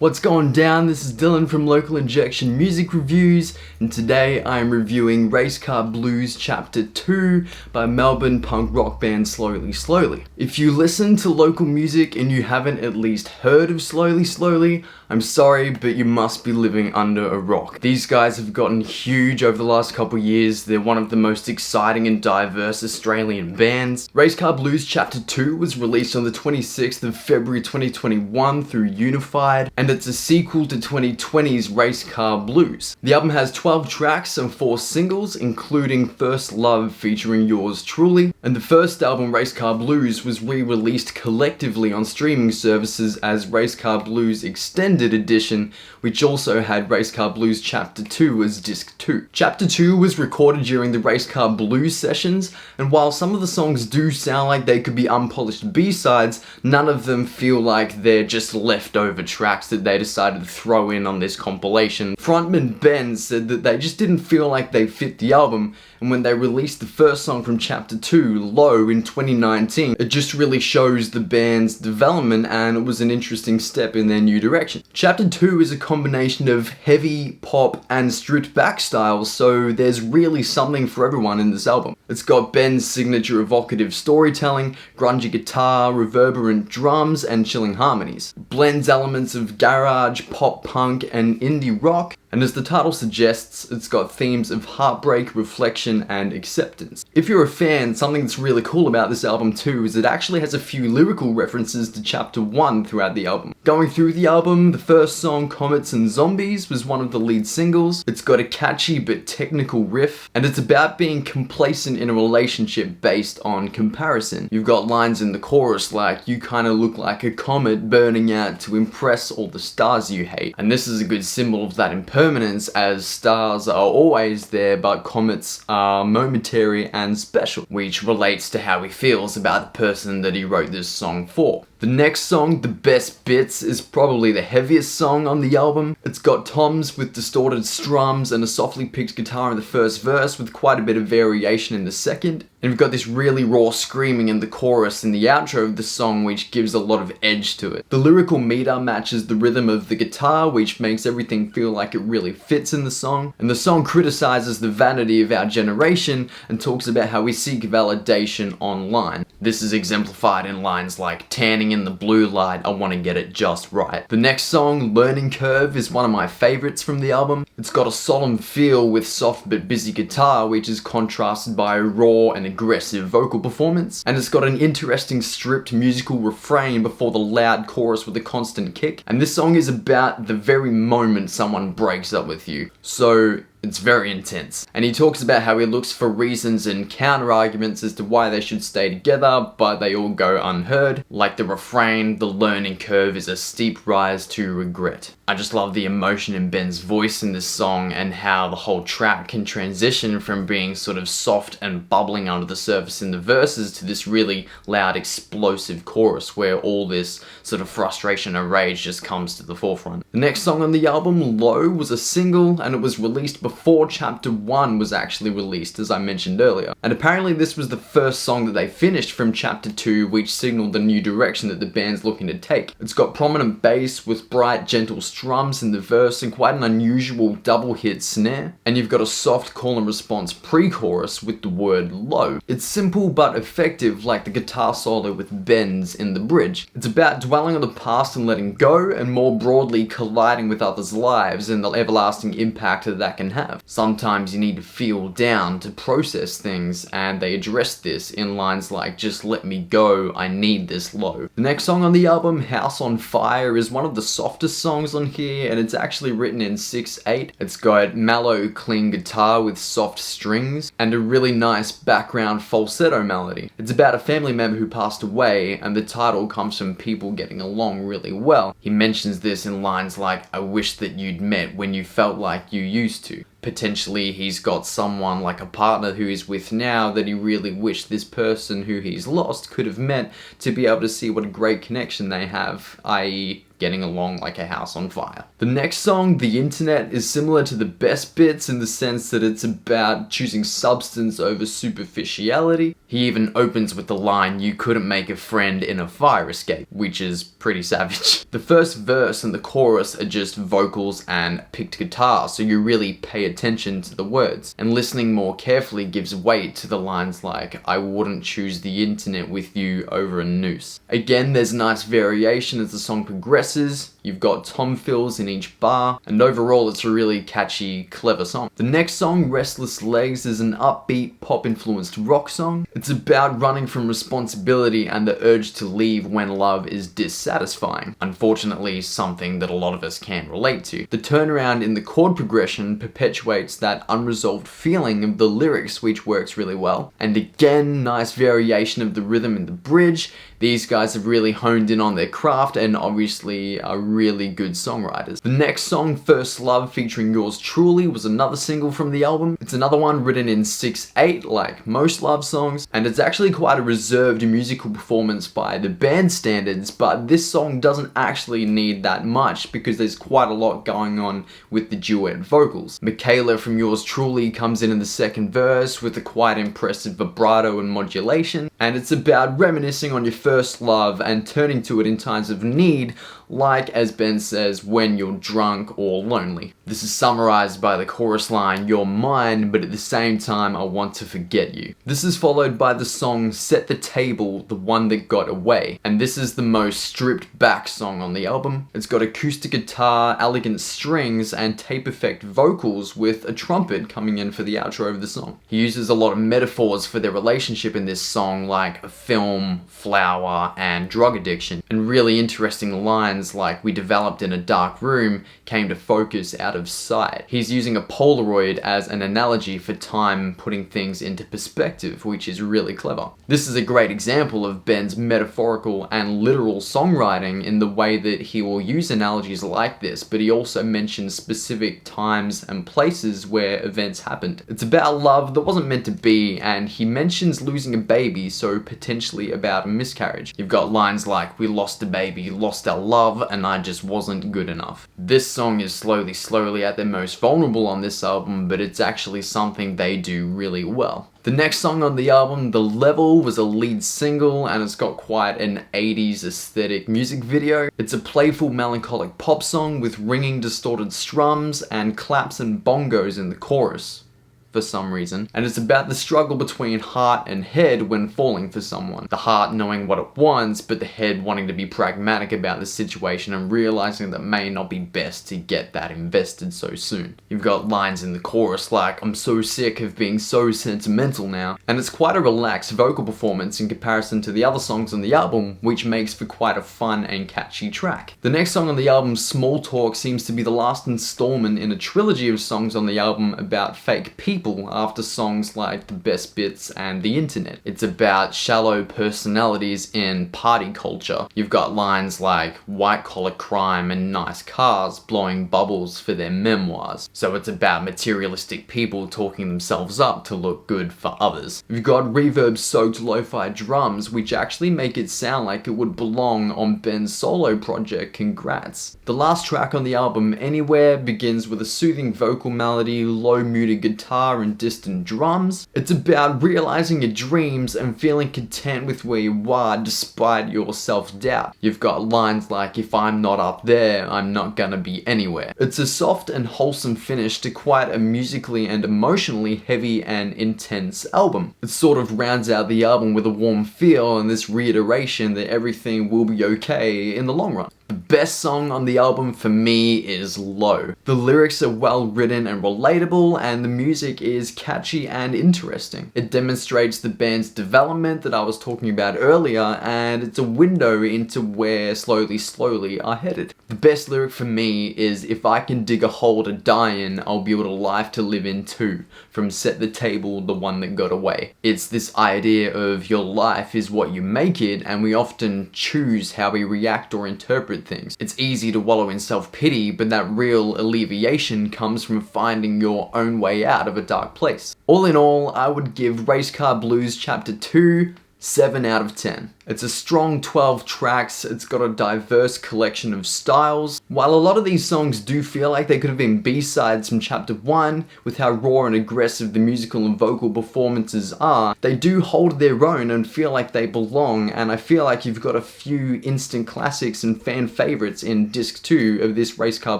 What's going down? This is Dylan from Local Injection Music Reviews, and today I am reviewing Race Car Blues Chapter 2 by Melbourne punk rock band Slowly Slowly. If you listen to local music and you haven't at least heard of Slowly Slowly, I'm sorry, but you must be living under a rock. These guys have gotten huge over the last couple years. They're one of the most exciting and diverse Australian bands. Race Car Blues Chapter 2 was released on the 26th of February 2021 through Unified, and it's a sequel to 2020's Race Car Blues. The album has 12 tracks and 4 singles, including First Love featuring yours truly, and the first album, Race Car Blues, was re-released collectively on streaming services as Race Car Blues Extended Edition, which also had Race Car Blues Chapter 2 as Disc 2. Chapter 2 was recorded during the Race Car Blues sessions, and while some of the songs do sound like they could be unpolished B-sides, none of them feel like they're just leftover tracks that they decided to throw in on this compilation. Frontman Ben said that they just didn't feel like they fit the album, and when they released the first song from Chapter 2, Low, in 2019, it just really shows the band's development, and it was an interesting step in their new direction. Chapter 2 is a combination of heavy, pop, and stripped back styles, so there's really something for everyone in this album. It's got Ben's signature evocative storytelling, grungy guitar, reverberant drums, and chilling harmonies. Blends elements of garage, pop punk, and indie rock, and as the title suggests, it's got themes of heartbreak, reflection, and acceptance. If you're a fan, something that's really cool about this album too is it actually has a few lyrical references to Chapter 1 throughout the album. Going through the album, the first song, Comets and Zombies, was one of the lead singles. It's got a catchy but technical riff, and it's about being complacent in a relationship based on comparison. You've got lines in the chorus like, "You kinda look like a comet burning out to impress all the stars you hate." And this is a good symbol of that impermanence, as stars are always there, but comets are momentary and special, which relates to how he feels about the person that he wrote this song for. The next song, The Best Bits, is probably the heaviest song on the album. It's got toms with distorted strums and a softly picked guitar in the first verse with quite a bit of variation in the second. And we've got this really raw screaming in the chorus in the outro of the song, which gives a lot of edge to it. The lyrical meter matches the rhythm of the guitar, which makes everything feel like it really fits in the song. And the song criticizes the vanity of our generation and talks about how we seek validation online. This is exemplified in lines like, "Tanning in the blue light, I want to get it just right." The next song, Learning Curve, is one of my favorites from the album. It's got a solemn feel with soft but busy guitar, which is contrasted by a raw and aggressive vocal performance, and it's got an interesting stripped musical refrain before the loud chorus with a constant kick. And this song is about the very moment someone breaks up with you, so it's very intense. And he talks about how he looks for reasons and counter arguments as to why they should stay together, but they all go unheard. Like the refrain, "The learning curve is a steep rise to regret." I just love the emotion in Ben's voice in this song, and how the whole track can transition from being sort of soft and bubbling under the surface in the verses to this really loud, explosive chorus where all this sort of frustration and rage just comes to the forefront. The next song on the album, Low, was a single, and it was released before Chapter 1 was actually released, as I mentioned earlier. And apparently this was the first song that they finished from Chapter 2, which signaled the new direction that the band's looking to take. It's got prominent bass with bright, gentle drums in the verse and quite an unusual double hit snare. And you've got a soft call and response pre-chorus with the word low. It's simple but effective, like the guitar solo with bends in the bridge. It's about dwelling on the past and letting go, and more broadly colliding with others' lives and the everlasting impact that can have. Sometimes you need to feel down to process things, and they address this in lines like, "Just let me go, I need this low." The next song on the album, House on Fire, is one of the softest songs on here, and it's actually written in 6/8. It's got mellow, clean guitar with soft strings, and a really nice background falsetto melody. It's about a family member who passed away, and the title comes from people getting along really well. He mentions this in lines like, "I wish that you'd met when you felt like you used to." Potentially he's got someone like a partner who he's with now that he really wished this person who he's lost could have met, to be able to see what a great connection they have, i.e. getting along like a house on fire. The next song, The Internet, is similar to the best bits in the sense that it's about choosing substance over superficiality. He even opens with the line, "You couldn't make a friend in a fire escape," which is pretty savage. The first verse and the chorus are just vocals and picked guitar, so you really pay attention to the words. And listening more carefully gives weight to the lines like, "I wouldn't choose the internet with you over a noose." Again, there's nice variation as the song progresses. You've got tom fills in each bar, and overall it's a really catchy, clever song. The next song, Restless Legs, is an upbeat, pop-influenced rock song. It's about running from responsibility and the urge to leave when love is dissatisfying. Unfortunately, something that a lot of us can relate to. The turnaround in the chord progression perpetuates that unresolved feeling of the lyrics, which works really well. And again, nice variation of the rhythm in the bridge. These guys have really honed in on their craft and obviously are really good songwriters. The next song, First Love, featuring Yours Truly, was another single from the album. It's another one written in 6/8, like most love songs, and it's actually quite a reserved musical performance by the band standards, but this song doesn't actually need that much because there's quite a lot going on with the duet vocals. Michaela from Yours Truly comes in the second verse with a quite impressive vibrato and modulation, and it's about reminiscing on your first love and turning to it in times of need, like, as Ben says, when you're drunk or lonely. This is summarized by the chorus line, "You're mine, but at the same time I want to forget you." This is followed by the song Set the Table, the one that got away, and this is the most stripped back song on the album. It's got acoustic guitar, elegant strings, and tape effect vocals with a trumpet coming in for the outro of the song. He uses a lot of metaphors for their relationship in this song, like a film, flour, and drug addiction, and really interesting lines like, "We developed in a dark room, came to focus out of sight." He's using a Polaroid as an analogy for time putting things into perspective, which is really clever. This is a great example of Ben's metaphorical and literal songwriting in the way that he will use analogies like this, but he also mentions specific times and places where events happened. It's about love that wasn't meant to be, and he mentions losing a baby, so potentially about a miscarriage. You've got lines like, "We lost a baby, lost our love, and I just wasn't good enough." This song is slowly at their most vulnerable on this album, but it's actually something they do really well. The next song on the album, The Level, was a lead single, and it's got quite an 80s aesthetic music video. It's a playful, melancholic pop song with ringing, distorted strums and claps and bongos in the chorus, for some reason, and it's about the struggle between heart and head when falling for someone. The heart knowing what it wants, but the head wanting to be pragmatic about the situation and realizing that it may not be best to get that invested so soon. You've got lines in the chorus like, "I'm so sick of being so sentimental now," and it's quite a relaxed vocal performance in comparison to the other songs on the album, which makes for quite a fun and catchy track. The next song on the album, Small Talk, seems to be the last installment in a trilogy of songs on the album about fake people after songs like The Best Bits and The Internet. It's about shallow personalities in party culture. You've got lines like white collar crime and nice cars blowing bubbles for their memoirs. So it's about materialistic people talking themselves up to look good for others. You've got reverb soaked lo-fi drums which actually make it sound like it would belong on Ben's solo project, Congrats. The last track on the album, Anywhere, begins with a soothing vocal melody, low muted guitar and distant drums. It's about realizing your dreams and feeling content with where you are despite your self-doubt. You've got lines like, "If I'm not up there, I'm not gonna be anywhere." It's a soft and wholesome finish to quite a musically and emotionally heavy and intense album. It sort of rounds out the album with a warm feel and this reiteration that everything will be okay in the long run. The best song on the album for me is Low. The lyrics are well written and relatable, and the music is catchy and interesting. It demonstrates the band's development that I was talking about earlier, and it's a window into where slowly are headed. The best lyric for me is, "If I can dig a hole to die in, I'll build a life to live in too," from Set the Table, the one that got away. It's this idea of your life is what you make it, and we often choose how we react or interpret things. It's easy to wallow in self-pity, but that real alleviation comes from finding your own way out of a dark place. All in all, I would give Race Car Blues Chapter 2 7 out of 10. It's a strong 12 tracks, it's got a diverse collection of styles. While a lot of these songs do feel like they could have been B-sides from chapter 1, with how raw and aggressive the musical and vocal performances are, they do hold their own and feel like they belong, and I feel like you've got a few instant classics and fan favorites in disc 2 of this Race Car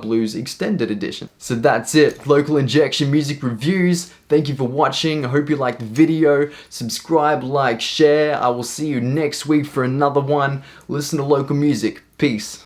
Blues extended edition. So that's it, Local Injection Music Reviews. Thank you for watching, I hope you liked the video. Subscribe, like, share. I will see you next week for another one. Listen to local music. Peace.